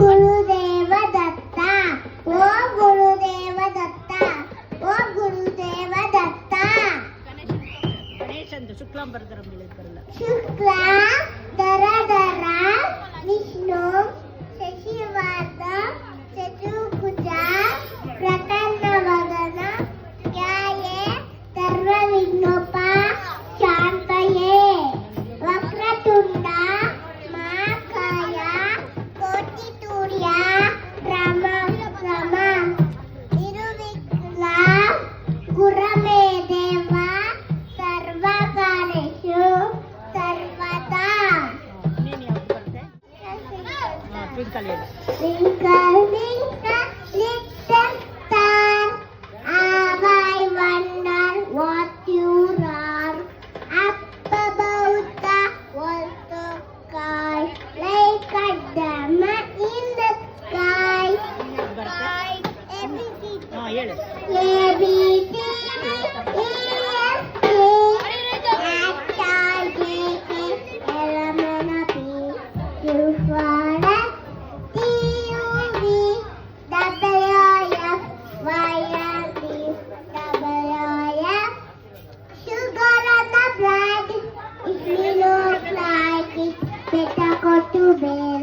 ಗುರುದೇವ ದತ್ತ ಓ ಗುರುದೇವ ದತ್ತ ಓ ಗುರುದೇವ ದತ್ತ ಗಣೇಶಂದು ಶುಕ್ಲಾಂಬರಧರ ಬರಲ್ಲ ಶುಕ್ಲ ಧರಧರ ವಿಷ್ಣು ಶಶಿವರ್ಧ ಚತುರ್ಭುಜ ಪ್ರಸನ್ನವದನ ಧ್ಯಾಯೇ ಸರ್ವವಿಘ್ನೋಪ ಶಾಂತಯೇ ವಕ್ರತುಂಡ ಮಹಾಕಾಯ ಕೋಟಿಸೂರ್ಯ ರಮ ರಮ ನಿರ್ವಿಘ್ನ ಗುರಮೇ ದೇವ ಸರ್ವಕಾರ್ಯೇಷು ಸರ್ವದಾ. ನೀನು ಯಾವ್ದು ಬರುತ್ತೆ? ಟ್ವಿಂಕಲ್ ಹೇಳು. Twinkle, twinkle, little star, how I wonder what you are. Up above the world sky, like a diamond in the sky. ಯಾವ್ದು ಬರುತ್ತೆ? ಹೇಳು. A B C D E F G H I J K L M N O P Q R S T U V W X Y and Z. Sugar on the bread. If you look like it, better go to bed.